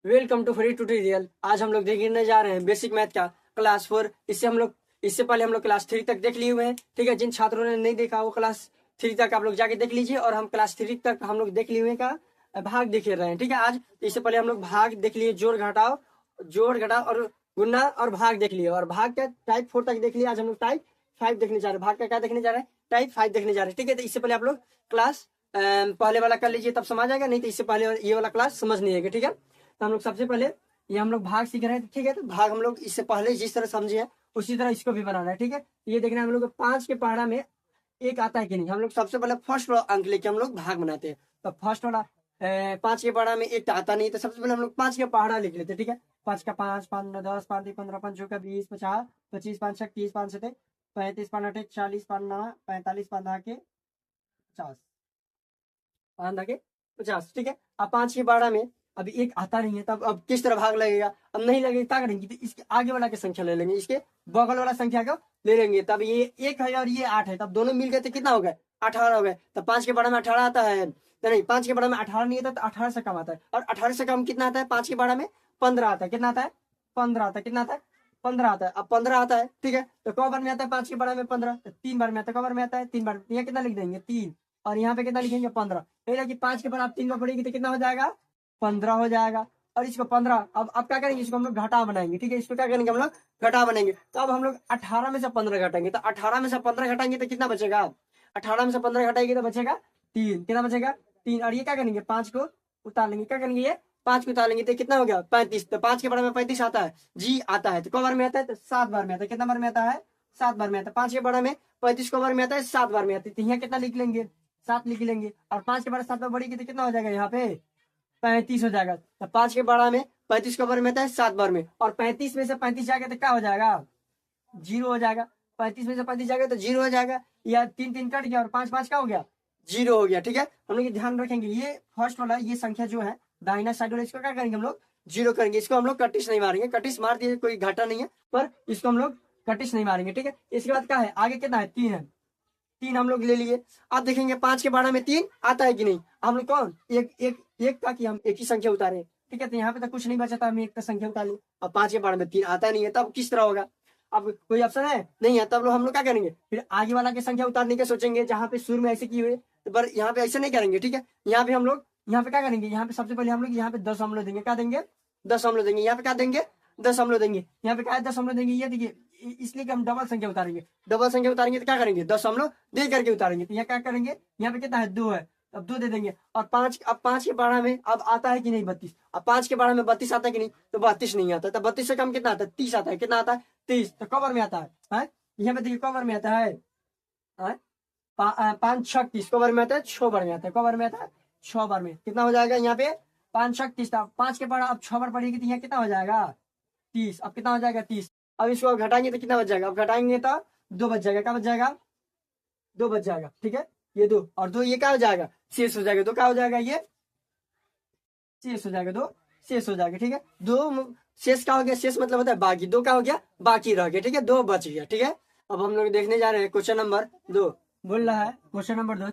Welcome to free tutorial. आज हम लोग देखने जा रहे हैं बेसिक मैथ का क्लास 4। इससे पहले हम लोग क्लास 3 तक देख लिए हुए हैं। ठीक है, जिन छात्रों ने नहीं देखा वो क्लास 3 तक आप लोग जाके देख लीजिए। और हम क्लास 3 तक हम लोग देख लिए हुए का भाग देख रहे हैं। ठीक है, आज इससे पहले हम लोग भाग देख लिए, जोड़ घटाओ और गुना और भाग देख लिए, और भाग का टाइप 4 तक देख लिया। आज हम लोग टाइप 5 देखने जा रहे हैं। भाग का क्या देखने जा रहे हैं? टाइप 5 देखने जा रहे हैं। ठीक है, तो इससे पहले आप लोग क्लास पहले वाला कर लीजिए, तब समझ आएगा। नहीं तो इससे पहले ये वाला क्लास समझ नहीं आएगा। ठीक है, तो हम लोग सबसे पहले ये हम लोग भाग सीख रहे हैं। ठीक है, तो भाग हम लोग इससे पहले जिस तरह समझे हैं उसी तरह इसको भी बनाना है। ठीक है, ये देखना है हम लोग 5 के पहाड़ा में एक आता है कि नहीं। हम लोग सबसे पहले फर्स्ट वाला अंक लेके हम लोग भाग बनाते हैं। तो फर्स्ट वाला 5 के पहाड़ा में एक आता नहीं, तो सबसे पहले हम लोग 5 के पहाड़ा लिख लेते हैं। ठीक है, 5 का 5, 5 10, 5 15, 5 का 20, 50, 25, 5 30, 5 7 35, 5 8 40, 5 9 45, 5 के 50, 5 के 50। ठीक है, अब 5 के पहाड़ा में अभी एक आता नहीं है, तब अब किस तरह भाग लगेगा? अब नहीं लगेगा, क्या करेंगे? तो इसके आगे वाला की संख्या ले लेंगे, इसके बगल वाला संख्या को ले लेंगे। तब ये 1 है और ये 8 है, तब दोनों मिल गए तो कितना हो गया? 18 हो गए। तब 5 के बड़ा में 18 आता है, तो नहीं, 5 के बड़ा में 18 नहीं आता, तो 18 से कम आता है। और 18 से कम कितना आता है? 5 के बड़ा में 15 आता है। कितना आता है? 15 आता है। कितना आता है? 15 आता है। अब 15 आता है। ठीक है, तो कौ बार में आता है? 5 के बड़ा में 15, तो 3 बार में आता है। कौ बार में आता है? 3 बार। यहाँ कितना लिख देंगे? 3। और यहाँ पे कितना लिखेंगे? 15। कि 5 के बाद आप 3 बार पढ़ेगी तो कितना हो जाएगा? 15 हो जाएगा। और इसको 15, अब क्या करेंगे? इसको हम लोग घटा बनाएंगे। ठीक है, इसको क्या करेंगे? हम लोग घटा बनेंगे। तो अब हम लोग 18 में से 15 घटाएंगे, तो 18 में से 15 घटाएंगे तो कितना बचेगा? 18 में से 15 घटाएंगे तो बचेगा 3। कितना बचेगा? 3। और ये क्या करेंगे? 5 को उतार लेंगे। क्या करेंगे? ये 5 को उतार लेंगे तो कितना हो गया? 35। तो 5 के बराबर में 35 आता है जी, आता है। तो कौ बार में आता है? तो 7 बार में आता है। कितना बार में आता है? 7 बार में आता है। 5 के बराबर में 35 को बार में आता है? 7 बार में आता है। तो यहाँ कितना लिख लेंगे? 7 लिख लेंगे। और 5 के बराबर 7 बार बढ़ेगी तो कितना हो जाएगा? यहाँ पे 35 हो जाएगा। तो 5 के बड़ा में 35 को बार में आता है? 7 बार में। और 35 में से 35 जाएगा तो क्या हो जाएगा? 0 हो जाएगा। 35 में से 35 जाएगा तो 0 हो जाएगा। या 3 3 कट गया और 5 5 क्या हो गया? 0 हो गया। ठीक है, हम लोग ध्यान रखेंगे, ये फर्स्ट वाला ये संख्या जो है दाहिना साइड वाला, इसको क्या करेंगे? हम लोग 0 करेंगे। इसको हम लोग कटिस नहीं मारेंगे। कटिस मार दिए कोई घाटा नहीं है, पर इसको हम लोग कटिस नहीं मारेंगे। ठीक है, इसके बाद क्या है? आगे कितना है? 3 है। 3 हम लोग ले लिए। अब देखेंगे 5 के बारह में 3 आता है कि नहीं। हम लोग कौन एक था कि हम एक ही संख्या उतारे। ठीक है, तो यहाँ पे तो कुछ नहीं बचा था, हम एक संख्या उतार ली। अब 5 के बारह में 3 आता नहीं है, तब किस तरह होगा? अब कोई ऑप्शन है नहीं है, तब हम लोग क्या करेंगे? फिर आगे वाला की संख्या उतारने के सोचेंगे, जहाँ पे शुरू में ऐसे किए हुए, पर यहाँ पे ऐसे नहीं करेंगे। ठीक है, यहाँ पे हम लोग यहाँ पे क्या करेंगे? यहाँ पे सबसे पहले हम लोग यहाँ पे 10 हम लोग देंगे। क्या देंगे? 10 हम लोग देंगे। यहाँ पे क्या देंगे? 10 हम लोग देंगे। यहाँ पे क्या है? 10 हम लोग देंगे। ये देखिए, इसलिए कि हम डबल संख्या उतारेंगे। डबल संख्या उतारेंगे तो क्या करेंगे? 10 हम लोग दे करके उतारेंगे। तो यहाँ क्या करेंगे? यहाँ पे कितना है? 2 है, अब 2 दे देंगे। और 5, अब 5 के बारह में अब आता है कि नहीं? 32। अब 5 के बारह में 32 आता है कि नहीं? तो 32 नहीं आता। तो 32 से कम कितना आता है? 30 आता है। कितना आता है? 30। तो कवर में आता है? यहाँ पे देखिए कवर में आता है 5 6 30। कवर में आता है 6 बार में आता है। कवर में आता है 6 बार में। कितना हो जाएगा? यहाँ पे 5 6 30 था। 5 के बाद अब 6 बार पड़ेगी तो यहाँ कितना हो जाएगा? 30। अब कितना हो जाएगा? 30। अब इसको घटाएंगे तो कितना बच जाएगा? अब घटाएंगे तो 2 बच जाएगा। क्या बच जाएगा? 2 बच जाएगा। ठीक है, ये 2 और 2 ये क्या हो जाएगा? शेष हो जाएगा। 2 क्या हो जाएगा? ये शेष हो जाएगा। 2 शेष हो जाएगा। ठीक है, 2 शेष क्या हो गया? शेष मतलब होता है बाकी। 2 क्या हो गया? बाकी रह गया। ठीक है, 2 बच गया। ठीक है, अब हम लोग देखने जा रहे हैं क्वेश्चन नंबर 2। बोल रहा है क्वेश्चन नंबर 2,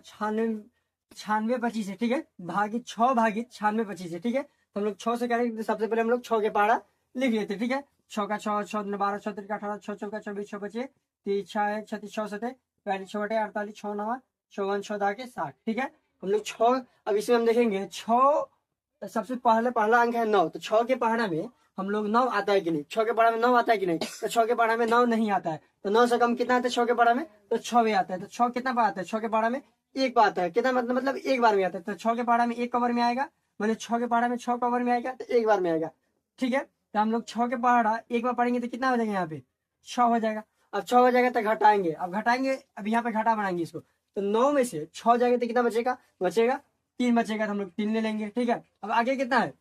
96 25 है। ठीक है, भागित 6 भागित 96 25 है। ठीक है, तो हम लोग 6 से करेंगे। सबसे पहले हम लोग 6 के पहाड़ा लिख लेते। ठीक है, 6 का 6 6 12 6 3 18 6 चौका 24 6 बचे 3 6 36 6 7 45 6 48 6 9 54 6 10 के 60। ठीक है, हम लोग 6, अब इसमें हम देखेंगे 6 सबसे पहला अंक है 9। तो 6 के पहाड़ा में हम लोग 9 आता है कि नहीं? 6 के पहाड़ा में 9 आता है कि नहीं? तो 6 के पहाड़ा में 9 नहीं आता है। तो 9 से कम कितना आता है 6 के पहाड़ा में? तो 6 भी आता है। तो 6 कितना बार आता है? 6 के पहाड़ा में 1 बार आता है। कितना मतलब 1 बार में आता है। तो 6 के पहाड़ा में 1 कवर में आएगा, मतलब 6 के पहाड़ा में 6 कवर में आएगा, तो 1 बार में आएगा। ठीक है, तो हम लोग 6 के पहाड़ा 1 बार पढ़ेंगे तो कितना हो जाएगा? यहाँ पे 6 हो जाएगा। अब 6 हो जाएगा तो घटाएंगे। अब घटाएंगे, अब यहाँ पे घटा बनाएंगे इसको। तो 9 में से 6 जाएगा तो कितना बचेगा? 3 बचेगा, तो हम लोग 3 ले लेंगे। ठीक है, अब आगे कितना है?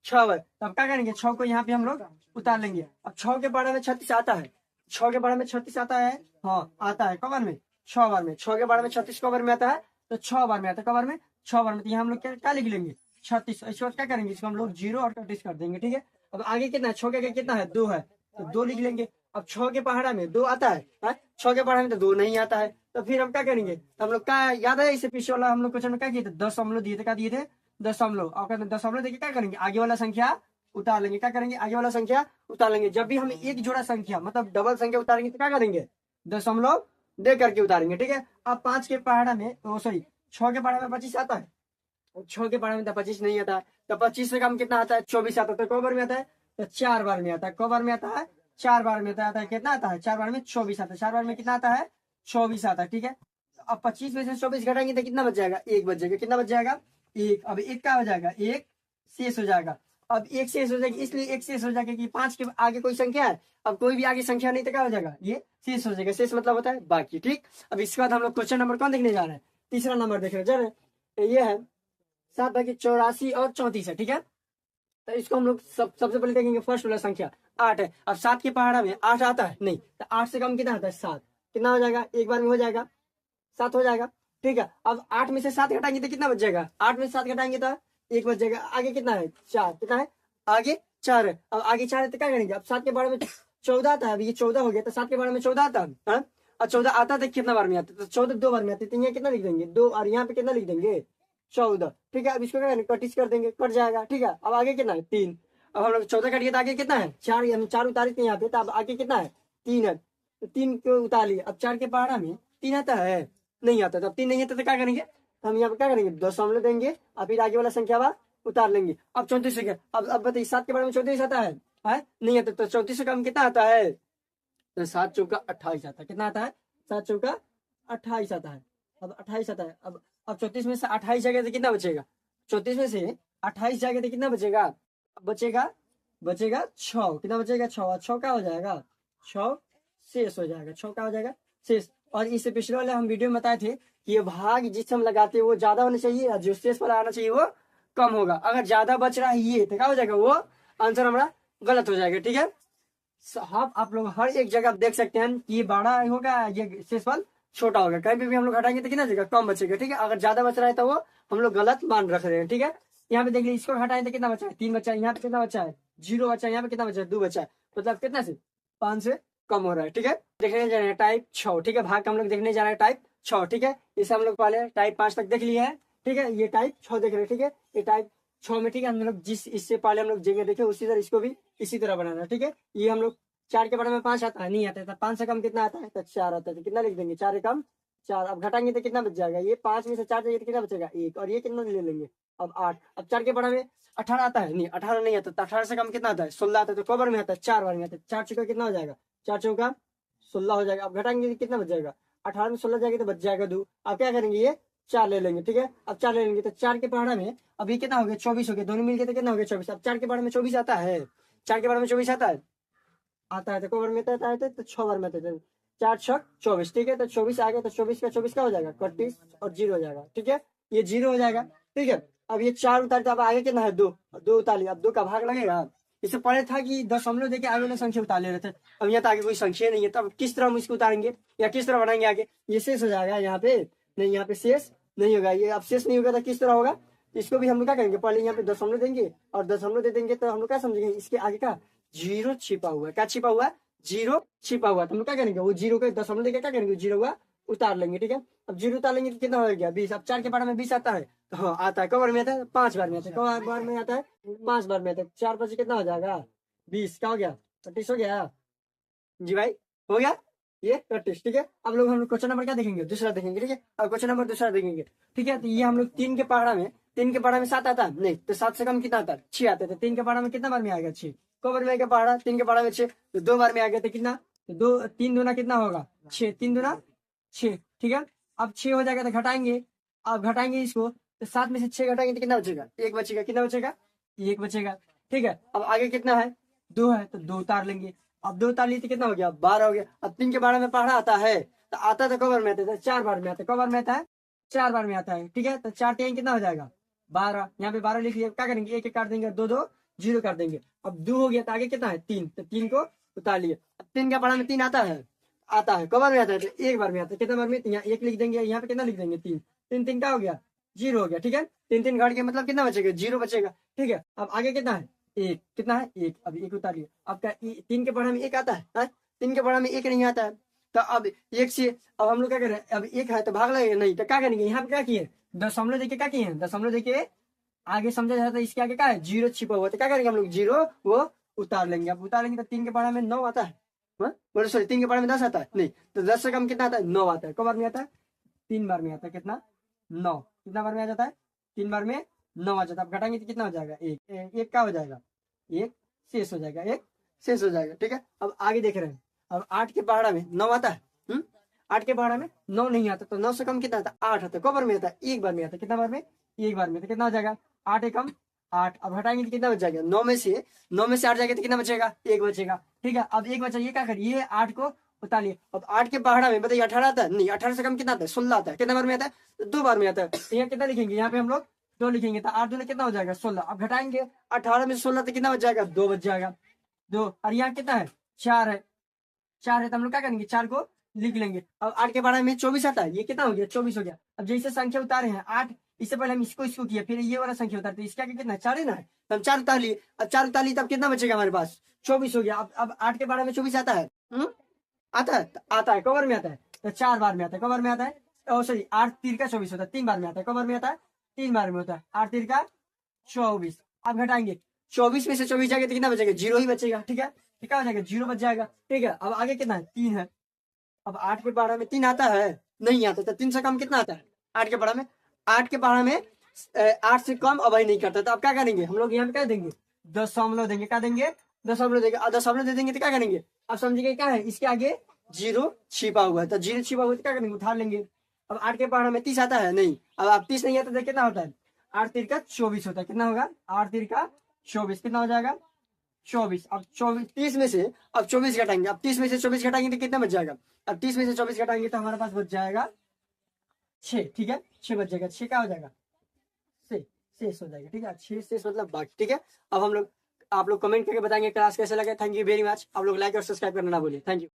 6 है। तो अब क्या करेंगे? 6 को यहाँ पे हम लोग उतार लेंगे। अब 6 के बारे में 36 आता है। 6 के बारे में 36 आता है, हाँ आता है। कबर में 6 बार में। 6 के बारे में 36 कबर में आता है, तो 6 बार में आता है। कबर में 6 बार में। तो यहाँ हम लोग क्या लिख लेंगे? 36। इसके बाद क्या करेंगे? इसको हम लोग 0 और 36 कर देंगे। ठीक है, अब आगे कितना है? 6 के आगे कितना है? 2 है, तो 2 लिख लेंगे। अब 6 के पहाड़ा में 2 आता है, 6 के पहाड़ा में तो 2 नहीं आता है। तो फिर हम क्या करेंगे? तो हम लोग क्या याद है? इससे पीछे वाला हम लोग क्वेश्चन में क्या किए थे? 10 हम लोग दिए थे। क्या दिए थे? 10 हम लोग। और 10 हम लोग देखिए क्या करेंगे? आगे वाला संख्या उतार लेंगे। क्या करेंगे, आगे वाला संख्या उतार लेंगे। जब भी हम एक जोड़ा संख्या मतलब डबल संख्या उतारेंगे तो क्या करेंगे, दशमलव दे करके उतारेंगे। ठीक है, अब 5 के पहाड़ा में सॉरी 6 के पहाड़ा में 25 आता है, 6 के पहाड़ा में तो 25 नहीं आता है। तो 25 से कम कितना आता है, 24 आता है। तो कौ बार में आता है, तो 4 बार में आता है। कौ बार में आता है, 4 बार में आता है। कितना आता है, 4 बार में 24 आता है। 4 बार में कितना आता है, 24 आता है। ठीक है, अब 25 में से 24 घटाएंगे तो कितना बच जाएगा, 1 बच जाएगा। कितना बच जाएगा, 1। अब 1 क्या हो जाएगा, 1 शेष हो जाएगा। अब 1 शेष हो जाएगी, इसलिए 1 शेष हो जाएगा कि 5 के आगे कोई संख्या है। अब कोई भी आगे संख्या नहीं तो क्या हो जाएगा, ये शेष हो जाएगा। शेष मतलब होता है बाकी। ठीक, अब इसके बाद हम लोग क्वेश्चन नंबर कौन देखने जा रहे हैं, तीसरा नंबर देख रहे हैं। ये है 7/84 और 34 है। ठीक है, तो इसको हम लोग सबसे पहले देखेंगे। फर्स्ट वाला संख्या 8 है। अब 7 के पहाड़ा में 8 आता है नहीं, तो 8 से कम कितना आता है, 7। कितना हो जाएगा, एक बार में हो जाएगा, 7 हो जाएगा। ठीक है, अब 8 में से 7 घटाएंगे तो कितना बच जाएगा, 8 में से 7 घटाएंगे तो 1 बच जाएगा। आगे कितना है, 4। कितना है, आगे 4 है। अब आगे 4 है तो क्या करेंगे, अब 7 के बारे में 14 आता है। अब ये 14 हो गया, तो 7 के बारे में 14 आता है। और 14 आता है तो कितना बार में आता है, तो 14 2 बार में आते, तो यहाँ कितना लिख देंगे, 2। और यहाँ पे कितना लिख देंगे, 14। ठीक है, अब इसको क्या करेंगे, कटिश कर देंगे, कट जाएगा। ठीक है, अब आगे कितना है, 3। अब हम लोग 14 कट गया तो आगे कितना है, 4। हम 4 उतारे थे यहाँ पे, तो अब आगे कितना है, 3 है। तो 3 को उतार लिया। अब 4 के पहाड़ा में 3 आता है नहीं आता, तो 3 नहीं आता तो क्या करेंगे, हम यहाँ पे क्या करेंगे, दशमलव देंगे और फिर आगे वाला संख्या उतार लेंगे। अब 34 हो गया। अब बताइए 7 के बारे में 34 आता है नहीं आता, तो 34 से कम कितना आता है, तो 7 चौका 28 आता है। कितना आता है, 7 चौका 28 आता है। अब 28 आता है। अब 34 में से 28 जाएगा तो कितना बचेगा, 34 में से 28 जाएगा तो कितना बचेगा, बचेगा 6। कितना बचेगा, 6। 6 क्या हो जाएगा, 6 शेष हो जाएगा। 6 क्या हो जाएगा, शेष। और इससे पिछले वाले हम वीडियो में बताए थे कि ये भाग जिससे हम लगाते हैं वो ज्यादा होना चाहिए, और जो शेष वाला आना चाहिए वो कम होगा। अगर ज्यादा बच रहा है ये तो क्या हो जाएगा, वो आंसर हमारा गलत हो जाएगा। ठीक है, साहब आप लोग हर एक जगह देख सकते हैं कि ये बड़ा होगा, ये शेषफल छोटा होगा। कहीं भी हम लोग हटाएंगे तो कितना बचेगा, कम बचेगा। ठीक है, अगर ज्यादा बच रहा है तो वो हम लोग गलत मान रख रहे हैं। ठीक है, यहाँ पे देखिए इसको हटाएं तो कितना बचा है, 3 बचा है। यहाँ पे कितना बचा है, 0 बचा है। यहाँ पे कितना बचा है, 2 बचा है। मतलब कितना से 5 से कम हो रहा है। ठीक है, देखने जा रहे हैं टाइप 6। ठीक है, भाग का हम लोग देखने जा रहे हैं टाइप 6। ठीक है, इसे हम लोग पहले टाइप 5 तक देख लिया है। ठीक है, ये टाइप 6 देख रहे हैं। ठीक है, ये टाइप 6 में ठीक है हम लोग जिस इससे पहले हम लोग जगह देखे उसी तरह इसको भी इसी तरह बनाना है। ठीक है, ये हम लोग 4 के बारे में 5 आता है नहीं आता है, तो 5 से कम कितना आता है, तो 4 आता है। तो कितना लिख देंगे, 4 से कम 4। अब घटाएंगे तो कितना बच जाएगा, ये 5 में से 4 जाएगा तो कितना बचेगा, 1। और ये कितना ले लेंगे, अब 8। अब 4 के बारे में 18 आता है नहीं, 18 नहीं आता। तो 18 से कम कितना आता है, 16 आता है। तो कौ बार में आता है, 4 बार में आता है। 4 चौका कितना हो जाएगा, 4 चौका 16 हो जाएगा। अब घटाएंगे तो कितना बच जाएगा, 18 में 16 जाएगा तो बच जाएगा 2। अब क्या करेंगे, ये 4 ले लेंगे। ठीक है, अब 4 ले लेंगे तो 4 के पहाड़ा में अभी कितना हो गया, 24 हो गया। दोनों मिलके तो कितना हो गया, 24। अब 4 के बारे में 24 आता है, 4 के बारे में 24 आता है तो कौ बार में आता है, तो 6 बार में आता है। 4 6 24। ठीक है, तो 24 आ गया, तो 24 का 24 का हो जाएगा 31 और 0 हो जाएगा। ठीक है, ये 0 हो जाएगा। ठीक है, अब ये 4 उतार तो अब आगे कितना है, 2 उतार लिया। अब 2 का भाग लगेगा। इससे पहले था कि दशमलव देके आगे वाले संख्या उतार ले रहे थे, अब यहाँ तो आगे कोई संख्या नहीं है। तब किस तरह हम इसको उतारेंगे या किस तरह बनाएंगे आगे, ये शेष हो जाएगा यहाँ पे नहीं, यहाँ पे शेष नहीं होगा। ये अब शेष नहीं होगा तो किस तरह होगा, इसको भी हम लोग क्या करेंगे, पहले यहाँ पे दशमलव देंगे और दशमलव दे देंगे। तो हम लोग क्या समझेंगे, इसके आगे का 0 छिपा हुआ है। क्या छिपा हुआ है, 0 छिपा हुआ है। तो हम लोग क्या करेंगे, वो 0 के दशमलव देके क्या करेंगे, 0 हुआ उतार लेंगे। ठीक है, अब 0 उतार लेंगे तो कितना हो गया, 20। अब 4 के बारे में 20 आता है, तो हाँ आता है। कौ बार में आता है, 5 बार में आता है। कौ बार में आता है, 5 बार में आता है। 4 5 कितना हो जाएगा, 20। क्या हो गया, 30 हो गया जी भाई, हो गया ये 30। ठीक है, अब लोग हम लोग क्वेश्चन नंबर क्या देखेंगे, दूसरा देखेंगे। ठीक है, अब क्वेश्चन नंबर दूसरा देखेंगे। ठीक है, तो ये हम लोग 3 के पहाड़ा में 7 आता है नहीं, तो 7 से कम कितना आता है, 6 आता है। तो 3 के पहाड़ा में कितना बार में आएगा, 6। कौ बार में आएगा पहाड़ा, 3 के पहाड़ा में 6, तो 2 बार में आ गया। तो कितना, तो 2 3 दूना कितना होगा, 6। 3 दूना 6। ठीक है, अब 6 हो जाएगा तो घटाएंगे। अब घटाएंगे इसको, तो 7 में से 6 घटाएंगे तो कितना बचेगा, 1 बचेगा। कितना बचेगा, 1 बचेगा। ठीक है, अब आगे कितना है, 2 है, तो 2 उतार लेंगे। अब 2 उतार लिए तो कितना हो गया, 12 हो गया। अब 3 के बारे में पहाड़ा आता है, तो आता तो कौ बार में आता है, 4 बार में आता है। कौ बार में आता है, 4 बार में आता है। ठीक है, तो 4 3 कितना हो जाएगा, 12। यहाँ पे 12 लिख लिया। क्या करेंगे, 1 1 काट देंगे, 2 2 0 कर देंगे। अब 2 हो गया तो आगे कितना है, 3, तो 3 को उतार लिए। अब 3 का पहाड़ा में 3 आता है कौ बार में आता है, तो 1 बार में आता है। कितना बार में, यहाँ 1 लिख देंगे, यहाँ पे कितना लिख देंगे, 3 3 3 क्या हो गया, 0 हो गया। ठीक है, 3 3 घट के मतलब कितना बचेगा, 0 बचेगा। ठीक है, अब आगे कितना है, 1। कितना है, 1। अब 1 उतार लिया। अब क्या 3 के पहाड़ा में 1 आता है, 3 के पहाड़ा में 1 नहीं आता है। तो अब 1 से अब हम लोग क्या करें, अब 1 है तो भाग लगेगा नहीं, तो क्या करेंगे, यहाँ पे क्या किए, दशमलव देके क्या किए, दशमलव देके आगे समझा जाता है, इसके आगे क्या है, जीरो छिपा हुआ, तो क्या करेंगे हम लोग, जीरो वो उतार लेंगे। अब उतार लेंगे तो 3 के पढ़ा में 9 आता है, बोलो सॉरी 3 के पढ़ा में 10 आता है, नहीं तो 10 से कम कितना आता है, 9 आता है। कब बार में आता है, 3 बार में आता है, कितना 9, कितना बार में आ जाता है, 3 बार में 9 आ जाता है। अब घटाएंगे तो कितना हो जाएगा, एक क्या हो जाएगा, एक शेष हो जाएगा, एक शेष हो जाएगा, ठीक है। अब आगे देख रहे हैं, अब 8 के पहाड़ा में 9 आता है, 8 के पहाड़ा में 9 नहीं आता, तो 9 से कम कितना आता है, 8 आता है। कब बार में आता है, एक बार में आता है, कितना बार में, एक बार में, तो कितना हो जाएगा, 8 एकम 8। अब हटाएंगे तो कितना बच जाएगा, 9 में से 8 जाएगा तो कितना बचेगा, एक बचेगा, ठीक है। अब एक बचा, ये क्या करिए, 8 को उतारिए। अब 8 के पहाड़ा में बताइए 18 आता है, नहीं 18 से कम कितना आता है, 16 आता है। कितना बार में आता है, तो 2 बार में आता है। तो यहाँ कितना लिखेंगे, यहाँ पे हम लोग 2 लिखेंगे, तो 8 दूनी कितना हो जाएगा, 16। अब घटाएंगे 18 में 16 तो कितना बच जाएगा, 2 बच जाएगा, 2। और यहाँ कितना है, 4 है, 4 है, तो हम लोग क्या करेंगे, 4 को लिख लेंगे। अब 8 के पहाड़ा में 24 आता है, ये कितना हो गया, 24 हो गया। अब जैसे संख्या उतारे हैं 8, इससे पहले हम इसको किया, फिर ये वाला संख्या उतारते, इसका कितना है, 4 है ना, तो हम 4 उतार लिए। अब 4 उतार लिए तब कितना बचेगा हमारे पास, 24 हो गया। अब 8 के पहाड़ा में 24 आता है, आता है, आता है, कवर में आता है, तो 4 बार में आता है, कवर में आता है, सॉरी 8 3 का 24 होता है, 3 बार में आता है, कवर में आता है, 3 बार में होता है, 8 3 का 24। अब घटाएंगे 24 में से 24 जाएगा तो कितना बचेगा, 0 ही बचेगा, ठीक है, क्या हो जाएगा, 0 बच जाएगा, ठीक है। अब आगे कितना है, 3 है। अब 8 के पहाड़ा में 3 आता है, नहीं आता, तो 3 से कम कितना आता है, 8 के पहाड़ा में, 8 के पहाड़ा में 8 से कम अब नहीं करता, तो अब क्या करेंगे हम लोग, यहाँ पे क्या देंगे, दशमलव देंगे, क्या देंगे, दशमलव देंगे। और दशमलव दे देंगे तो क्या करेंगे, अब समझिए क्या है, इसके आगे 0 छिपा हुआ है, तो 0 छिपा हुआ है तो क्या करेंगे, उठार लेंगे। अब 8 के पहाड़ा में 30 आता है, नहीं, अब 30 नहीं आता तो कितना होता है, 8 3 का 24 होता है, कितना होगा, 8 3 का 24, कितना हो जाएगा, 24। अब 24 30 में से अब 24 घटाएंगे, अब 30 में से 24 घटाएंगे तो कितना बच जाएगा, अब 30 में से 24 घटाएंगे तो हमारे पास बच जाएगा 6, ठीक है, 6 बच जाएगा, 6 क्या हो जाएगा, शेष हो जाएगा, ठीक है, 6 शेष मतलब बाकी, ठीक है। अब हम लोग, आप लोग कमेंट करके बताएंगे क्लास कैसे लगे। Thank you very much. आप लोग लाइक और सब्सक्राइब करना ना भूलिए। Thank you.